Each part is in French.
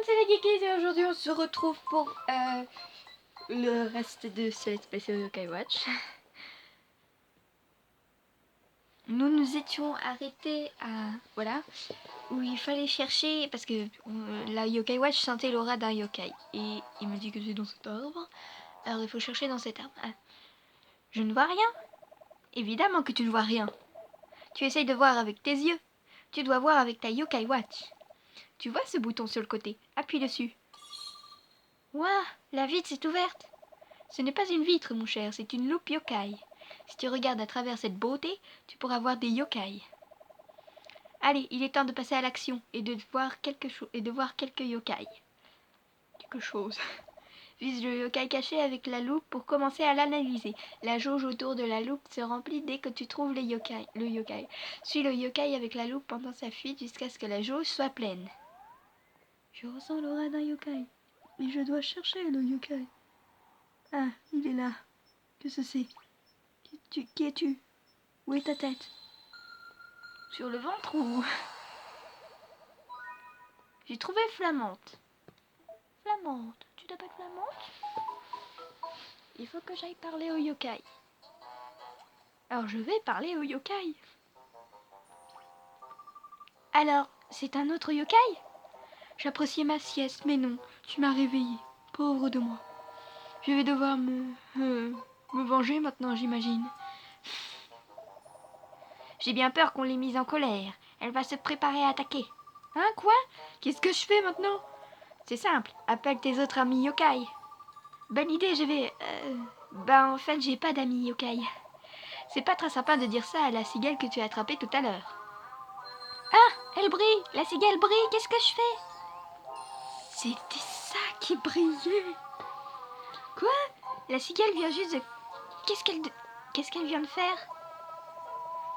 monde, c'est les Geekies et aujourd'hui on se retrouve pour le reste de ce Let's Play sur Yokai Watch. Nous nous étions arrêtés à... voilà, où il fallait chercher, parce que la Yokai Watch sentait l'aura d'un yokai. Et il me dit que c'est dans cet arbre, alors il faut chercher dans cet arbre. Ah, je ne vois rien. Évidemment que tu ne vois rien. Tu essayes de voir avec tes yeux. Tu dois voir avec ta Yokai Watch. Tu vois ce bouton sur le côté? Appuie dessus. Ouah, la vitre s'est ouverte. Ce n'est pas une vitre, mon cher, c'est une loupe yokai. Si tu regardes à travers cette beauté, tu pourras voir des yokai. Allez, il est temps de passer à l'action et de voir quelque chose et de voir quelques yokai. Quelque chose. Vise le yokai caché avec la loupe pour commencer à l'analyser. La jauge autour de la loupe se remplit dès que tu trouves le yokai. Suis le yokai avec la loupe pendant sa fuite jusqu'à ce que la jauge soit pleine. Je ressens l'aura d'un yokai. Et je dois chercher le yokai. Ah, il est là. Qu'est-ce que c'est? Qui es-tu? Où est ta tête? Sur le ventre ou... J'ai trouvé Flamante. Flamante, tu t'appelles Flamante? Il faut que j'aille parler au yokai. Alors je vais parler au yokai. Alors, c'est un autre yokai? J'appréciais ma sieste, mais non, tu m'as réveillée. Pauvre de moi. Je vais devoir me venger maintenant, j'imagine. J'ai bien peur qu'on l'ait mise en colère. Elle va se préparer à attaquer. Hein, quoi? Qu'est-ce que je fais maintenant? C'est simple, appelle tes autres amis yokai. Bonne idée, je vais... en fait, j'ai pas d'amis yokai. C'est pas très sympa de dire ça à la cigale que tu as attrapée tout à l'heure. Ah, elle brille. La cigale brille, qu'est-ce que je fais? C'était ça qui brillait. Quoi? La cigale vient juste de... Qu'est-ce qu'elle vient de faire?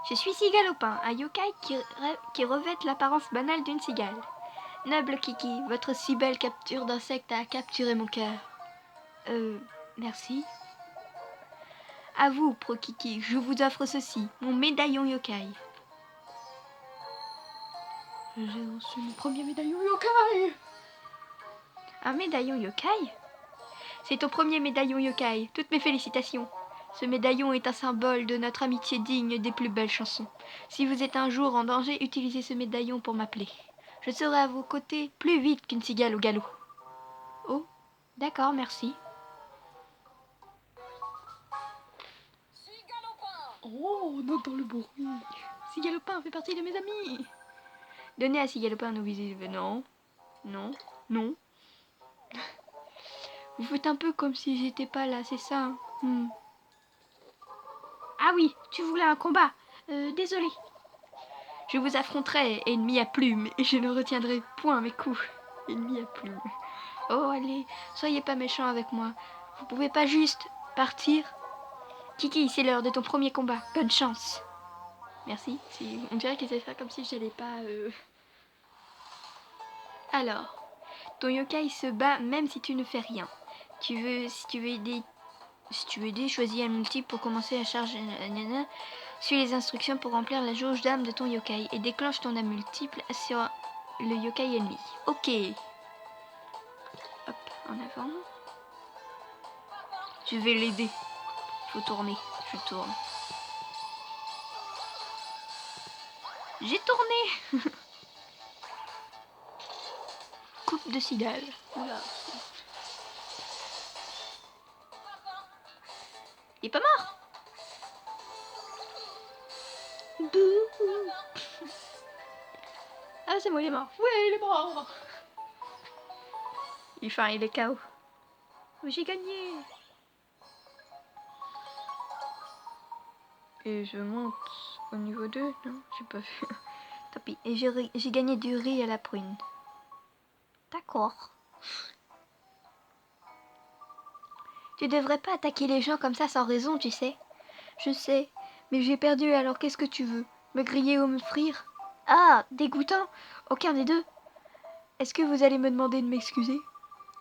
Je suis Cigalopin, un yokai qui revêt l'apparence banale d'une cigale. Noble Kiki, votre si belle capture d'insecte a capturé mon cœur. Merci. À vous, Pro Kiki, je vous offre ceci, mon médaillon yokai. J'ai reçu mon premier médaillon yokai. Un médaillon yokai? C'est ton premier médaillon yokai, toutes mes félicitations. Ce médaillon est un symbole de notre amitié digne des plus belles chansons. Si vous êtes un jour en danger, utilisez ce médaillon pour m'appeler. Je serai à vos côtés plus vite qu'une cigale au galop. Oh, d'accord, merci. Oh, on entend le bruit. Cigalopin fait partie de mes amis. Donnez à Cigalopin nos visites. Non, non, non. Vous faites un peu comme si j'étais pas là, c'est ça? Ah oui, tu voulais un combat. Désolé. Je vous affronterai, ennemi à plumes, et je ne retiendrai point mes coups. Ennemi à plumes. Oh, allez, soyez pas méchants avec moi. Vous pouvez pas juste partir? Kiki, c'est l'heure de ton premier combat. Bonne chance. Merci. On dirait qu'ils allaient faire comme si j'allais pas... Alors, ton yokai se bat même si tu ne fais rien. Si tu veux aider, choisis un multiple pour commencer à charger. Suis les instructions pour remplir la jauge d'âme de ton yokai et déclenche ton âme multiple sur le yokai ennemi. Ok. Hop, en avant. Je vais l'aider. Faut tourner. Je tourne. J'ai tourné. Coupe de cigale. Oula. Il est pas mort. Bouh. Ah, c'est moi, il est mort. Oui, il est mort. Il est KO. J'ai gagné. Et je monte au niveau 2. Non, j'ai pas vu. Tant pis. Et j'ai gagné du riz à la prune. D'accord. Tu devrais pas attaquer les gens comme ça sans raison, tu sais. Je sais, mais j'ai perdu, alors qu'est-ce que tu veux? Me griller ou me frire? Ah, dégoûtant. Aucun des deux. Est-ce que vous allez me demander de m'excuser?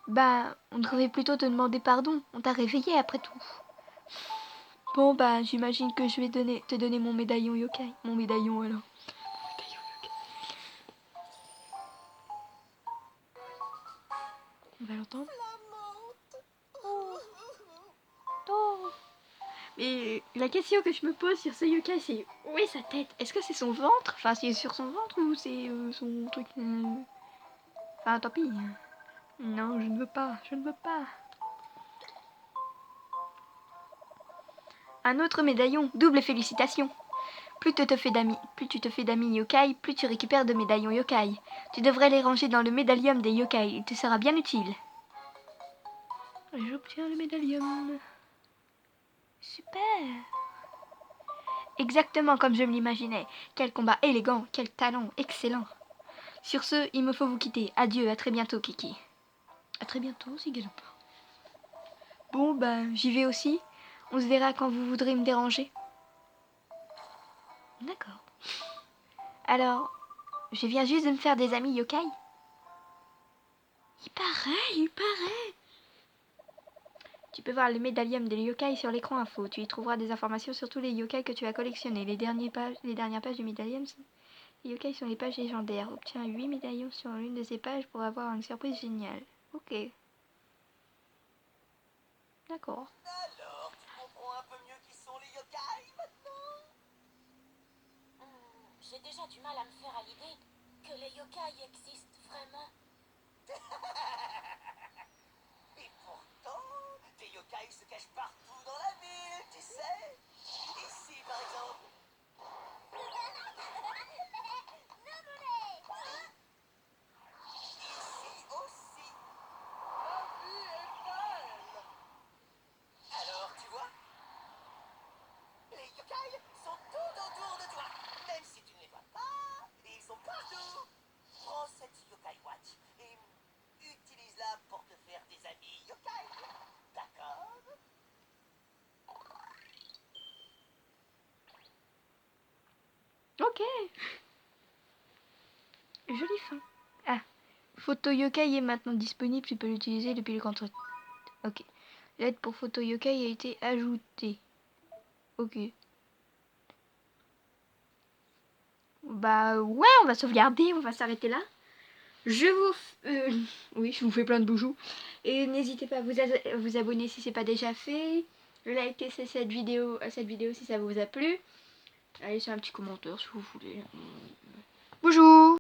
Bah, on devrait plutôt te demander pardon. On t'a réveillé après tout. Bon, bah, j'imagine que je vais te donner mon médaillon yokai. Mon médaillon, alors. On va l'entendre. Oh. Oh. Mais la question que je me pose sur ce yokai, c'est où est sa tête? Est-ce que c'est son ventre? Enfin, c'est sur son ventre ou c'est son truc... Enfin, tant pis. Non, je ne veux pas. Je ne veux pas. Un autre médaillon. Double félicitations. Plus tu te fais d'amis yokai, plus tu récupères de médaillons yokai. Tu devrais les ranger dans le médaillum des yokai. Il te sera bien utile. J'obtiens le médaillum. Super. Exactement comme je me l'imaginais. Quel combat élégant, quel talent, excellent. Sur ce, il me faut vous quitter. Adieu, à très bientôt, Kiki. À très bientôt, Sigalopin. Bon, j'y vais aussi. On se verra quand vous voudrez me déranger. D'accord. Alors, je viens juste de me faire des amis yokai. Il paraît. Tu peux voir le médaillum des yokai sur l'écran info. Tu y trouveras des informations sur tous les yokai que tu as collectionnés. Les dernières pages du médaillum, les yokai sont les pages légendaires. Obtiens 8 médaillons sur l'une de ces pages pour avoir une surprise géniale. Ok. D'accord. Alors, tu comprends un peu mieux qui sont les yokai maintenant? J'ai déjà du mal à me faire à l'idée que les yokai existent vraiment. Et pourtant, des yokai se cachent partout dans la ville, tu sais. Ici, par exemple. Ici aussi. La vie est belle. Alors, tu vois, les yokai sont tout autour de toi. Même si tu ne les vois pas, ils sont partout. Prends cette yokai watch et utilise-la pour te faire des amis yokai. D'accord? Ok. Jolie fin. Ah. Photo yokai est maintenant disponible. Tu peux l'utiliser depuis le compte. Ok. L'aide pour photo yokai a été ajoutée. Ok. Ouais, on va sauvegarder. On va s'arrêter là. Oui, je vous fais plein de bijoux. Et n'hésitez pas à vous abonner si c'est pas déjà fait. Likez cette vidéo si ça vous a plu. Allez, laissez un petit commentaire si vous voulez. Bonjour.